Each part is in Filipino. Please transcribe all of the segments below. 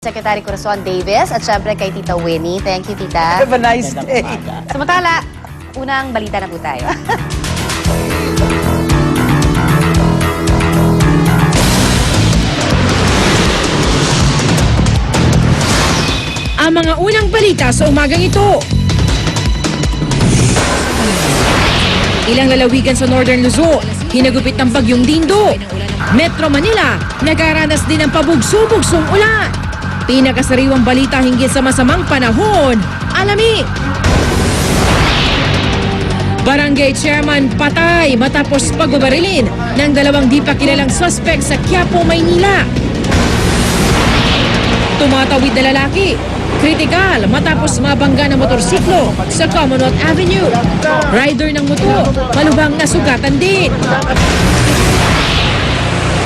Secretary Corazon Davis at syempre kay Tita Winnie. Thank you, Tita. Have a nice day. Samantala, unang balita na po tayo. Ang mga unang balita sa umagang ito. Ilang lalawigan sa Northern Luzon, hinagupit ng bagyong Dindo. Metro Manila, nagaranas din ng pabugso-bugsong ulan. Pinakasariwang balita hinggil sa masamang panahon, alamin. Barangay Chairman patay matapos pagbabarilin ng dalawang di pa kilalang suspect sa Quiapo, Maynila. Tumatawid na lalaki, kritikal matapos mabangga ng motorsiklo sa Commonwealth Avenue. Rider ng motor, malubhang nasugatan din.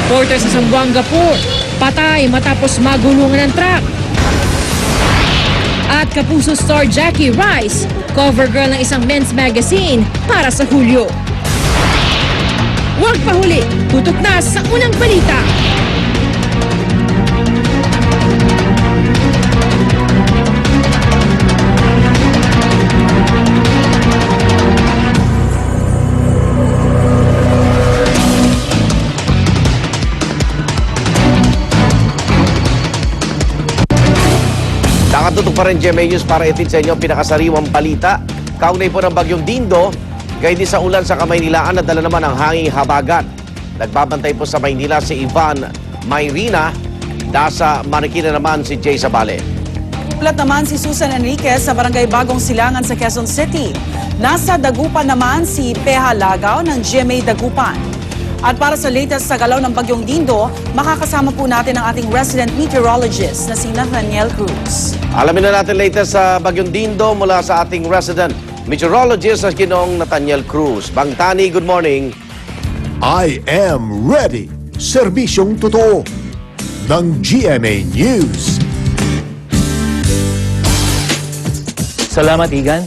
Porter sa Zamboanga Port, patay matapos magulungan ng truck. At Kapuso star Jackie Rice, cover girl ng isang men's magazine para sa Hulyo. Huwag pahuli, tutok na sa unang balita. Nakatutok pa rin GMA News para itid sa inyo ang pinakasariwang balita. Kaugnay po ng bagyong Dindo, gayon din sa ulan sa Kamaynilaan, nadala naman ang hanging habagat. Nagbabantay po sa Maynila si Ivan Mayrina, nasa Marikina naman si Jay Sabale. Ulat naman si Susan Enriquez sa Barangay Bagong Silangan sa Quezon City. Nasa Dagupan naman si Peha Lagaw ng GMA Dagupan. At para sa latest sa galaw ng bagyong Dindo, makakasama po natin ang ating resident meteorologist na si Nathaniel Cruz. Alamin na natin latest sa bagyong Dindo mula sa ating resident meteorologist na Ginoong Nathaniel Cruz. Bang Tani, good morning. I am ready. Serbisyong totoo ng GMA News. Salamat, Igan.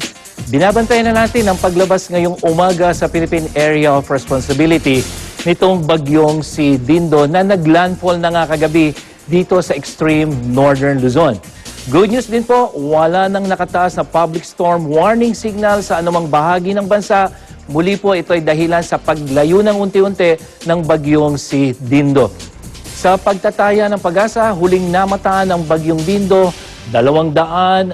Binabantayan na natin ang paglabas ngayong umaga sa Philippine Area of Responsibility nitong bagyong si Dindo na naglandfall na nga kagabi dito sa extreme northern Luzon. Good news din po, wala nang nakataas na public storm warning signal sa anumang bahagi ng bansa. Muli po ito ay dahilan sa paglayo ng unti-unti ng bagyong si Dindo. Sa pagtataya ng pag-asa, huling namataan ang bagyong Dindo, 215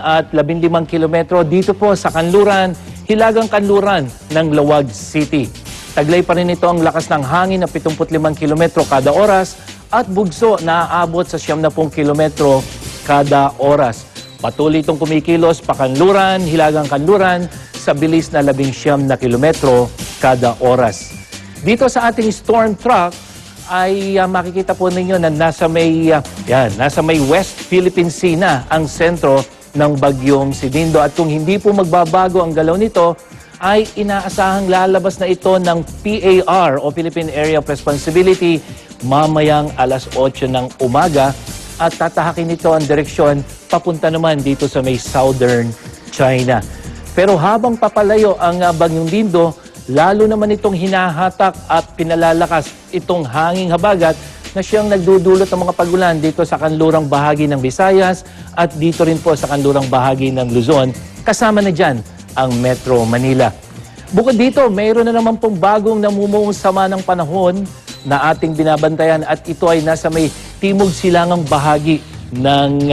kilometro dito po sa Kanluran, Hilagang Kanluran ng Lawag City. Taglay pa rin ito ang lakas ng hangin na 75 kilometro kada oras at bugso na aabot sa 70 kilometro kada oras. Patuloy itong kumikilos pa Kanluran, Hilagang Kanluran sa bilis na 19 na kilometro kada oras. Dito sa ating storm track ay makikita po ninyo na nasa may West Philippine Sea na ang sentro ng bagyong si Dindo. At kung hindi po magbabago ang galaw nito, ay inaasahang lalabas na ito ng PAR o Philippine Area of Responsibility mamayang alas 8 ng umaga at tatahakin ito ang direksyon papunta naman dito sa may southern China. Pero habang papalayo ang bagyong Dindo, lalo naman itong hinahatak at pinalalakas itong hanging habagat na siyang nagdudulot ng mga pagulan dito sa kanlurang bahagi ng Visayas at dito rin po sa kanlurang bahagi ng Luzon. Kasama na dyan ang Metro Manila. Bukod dito, mayroon na naman pong bagong namumuong sama ng panahon na ating binabantayan at ito ay nasa may timog silangang bahagi ng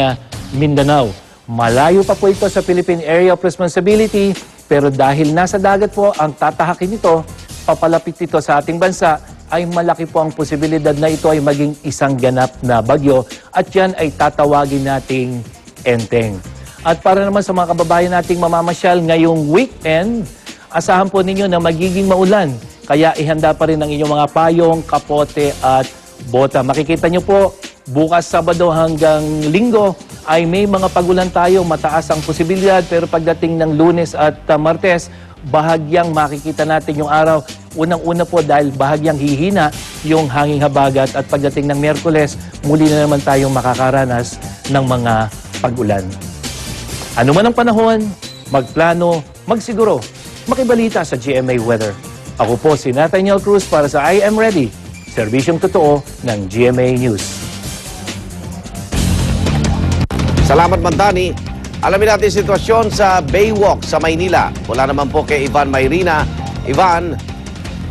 Mindanao. Malayo pa po ito sa Philippine Area of Responsibility, pero dahil nasa dagat po ang tatahakin nito, papalapit ito sa ating bansa, ay malaki po ang posibilidad na ito ay maging isang ganap na bagyo at yan ay tatawagin nating Enteng. At para naman sa mga kababayan nating mamamasyal ngayong weekend, asahan po ninyo na magiging maulan. Kaya ihanda pa rin ang inyong mga payong, kapote at bota. Makikita nyo po, bukas Sabado hanggang Linggo ay may mga pagulan tayo, mataas ang posibilidad. Pero pagdating ng Lunes at Martes, bahagyang makikita natin yung araw. Unang-una po dahil bahagyang hihina yung hanging habagat at pagdating ng Miyerkules, muli na naman tayong makakaranas ng mga pag-ulan. Ano man ang panahon, magplano, magsiguro, makibalita sa GMA Weather. Ako po si Nathaniel Cruz para sa I Am Ready, serbisyong totoo ng GMA News. Salamat, Mandani. Alamin natin sitwasyon sa Baywalk sa Maynila. Mula naman po kay Ivan Mayrina. Ivan,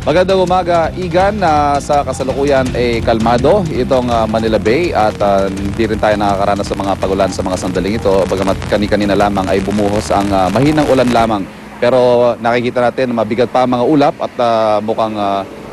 Magandang umaga, Igan. Sa kasalukuyan ay kalmado itong Manila Bay at hindi rin tayo nakakaranas sa mga pagulan sa mga sandaling ito. Bagamat kani-kanina lamang ay bumuhos ang mahinang ulan lamang. Pero nakikita natin mabigat pa ang mga ulap at mukhang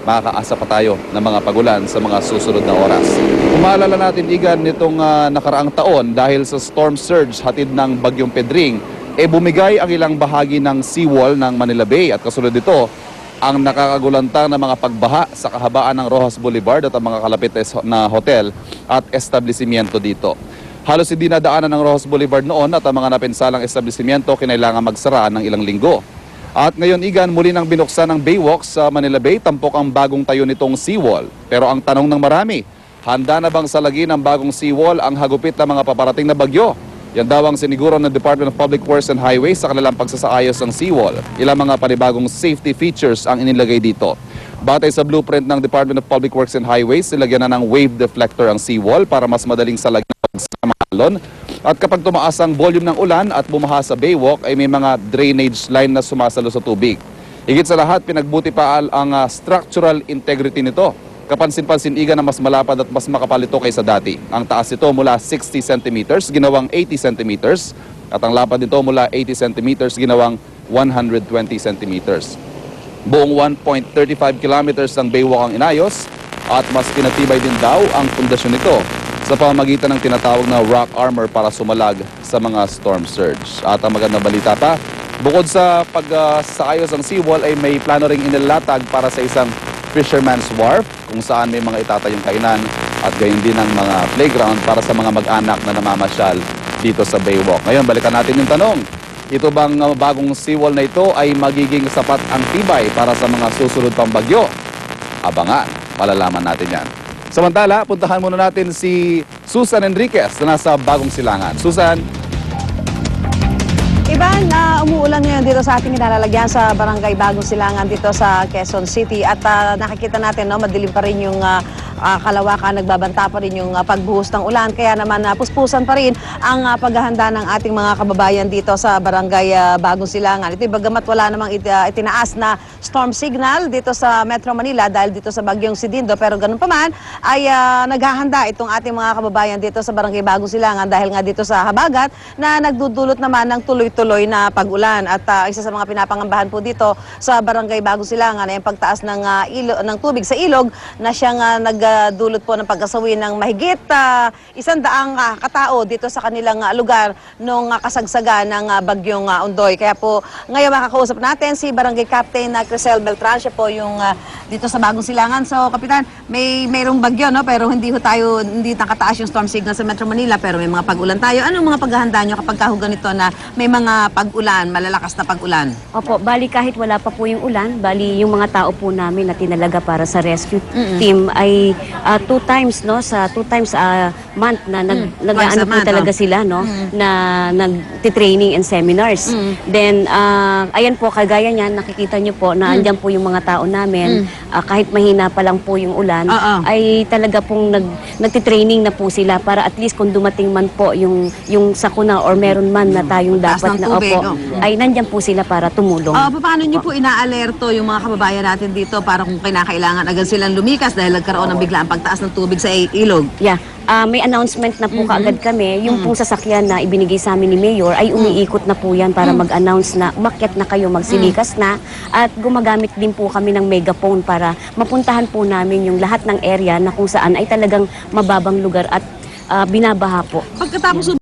makakaasa pa tayo ng mga pagulan sa mga susunod na oras. Kung maalala natin, Igan, nitong nakaraang taon dahil sa storm surge hatid ng Bagyong Pedring, bumigay ang ilang bahagi ng seawall ng Manila Bay at kasunod dito ang nakakagulantang na mga pagbaha sa kahabaan ng Rojas Boulevard at ang mga kalapit na hotel at establishmento dito. Halos hindi nadaanan ng Rojas Boulevard noon at ang mga napinsalang establishmento kinailangan magsara ng ilang linggo. At ngayon, Igan, muli nang binuksan ng Baywalk sa Manila Bay, tampok ang bagong tayo nitong seawall. Pero ang tanong ng marami, handa na bang salagin ng bagong seawall ang hagupit ng mga paparating na bagyo? Yan daw ang siniguro ng Department of Public Works and Highways sa kanilang pagsasaayos ng seawall. Ilang mga panibagong safety features ang inilagay dito. Batay sa blueprint ng Department of Public Works and Highways, nilagyan na ng wave deflector ang seawall para mas madaling salagin sa mga alon. At kapag tumaas ang volume ng ulan at bumaha sa Baywalk, ay may mga drainage line na sumasalo sa tubig. Higit sa lahat, pinagbuti pa ang structural integrity nito. Kapansin-pansin, Igan, na mas malapad at mas makapal ito kaysa dati. Ang taas nito mula 60 centimeters, ginawang 80 centimeters. At ang lapad nito mula 80 centimeters, ginawang 120 centimeters. Buong 1.35 kilometers ng Baywalk ang inayos at mas pinatibay din daw ang pundasyon nito sa pamamagitan ng tinatawag na rock armor para sumalag sa mga storm surge. At ang magandang balita pa, bukod sa pagsaayos ng seawall ay may plano ring inilatag para sa isang Fisherman's Wharf kung saan may mga itatayong kainan at gayon din ang mga playground para sa mga mag-anak na namamasyal dito sa Baywalk. Ngayon, balikan natin yung tanong. Ito bang bagong seawall na ito ay magiging sapat ang tibay para sa mga susunod pang bagyo? Abangan, malalaman natin yan. Samantala, puntahan muna natin si Susan Enriquez na nasa Bagong Silangan. Susan. Ivan, umuulan ngayon dito sa ating inalalagyan sa Barangay Bagong Silangan dito sa Quezon City at nakikita natin madilim pa rin yung kalawakan, nagbabanta pa rin yung pagbuhos ng ulan kaya naman puspusan pa rin ang paghahanda ng ating mga kababayan dito sa Barangay Bagong Silangan. Ito bagamat wala namang itinaas na storm signal dito sa Metro Manila dahil dito sa Bagyong Sidindo, pero ganun pa man ay naghahanda itong ating mga kababayan dito sa Barangay Bagong Silangan dahil nga dito sa habagat na nagdudulot naman ng tuloy-tuloy na pag-ulan. At isa sa mga pinapangambahan po dito sa Barangay Bagong Silangan ay ang pagtaas ng tubig sa ilog na siyang nagdulot po ng pagkasawi ng mahigit 100 katao dito sa kanilang lugar nung kasagsagan ng Bagyong Ondoy. Kaya po ngayon makakausap natin si Barangay Captain Crisel Beltran, siya po yung dito sa Bagong Silangan. So Kapitan, mayroong bagyo pero hindi nakataas yung storm signal sa Metro Manila pero may mga pag-ulan tayo. Anong mga paghahanda nyo kapag kahugan nito na may mga pag-ulan, malalakas na pag-ulan? Opo, bali kahit wala pa po yung ulan, bali yung mga tao po namin na tinalaga para sa rescue team ay 2 times sa 2 times a month na nag-aano po talaga sila na nagti-training and seminars. Then ayan po, kagaya niyan, nakikita niyo po na andyan po yung mga tao namin, kahit mahina pa lang po yung ulan, ay talaga pong nagti-training na po sila para at least kung dumating man po yung sakuna or meron man na tayong dapat na ay nandyan po sila para tumulong. Paano niyo po inaalerto yung mga kababayan natin dito para kung kinakailangan agad silang lumikas dahil nagkaroon ng biglaan pagtaas ng tubig sa ilog? Yeah. May announcement na po kaagad kami. Yung pong sasakyan na ibinigay sa amin ni Mayor ay umiikot na po yan para mag-announce na umakyat na kayo, magsilikas na. At gumagamit din po kami ng megaphone para mapuntahan po namin yung lahat ng area na kung saan ay talagang mababang lugar at binabaha po. Pagkatapos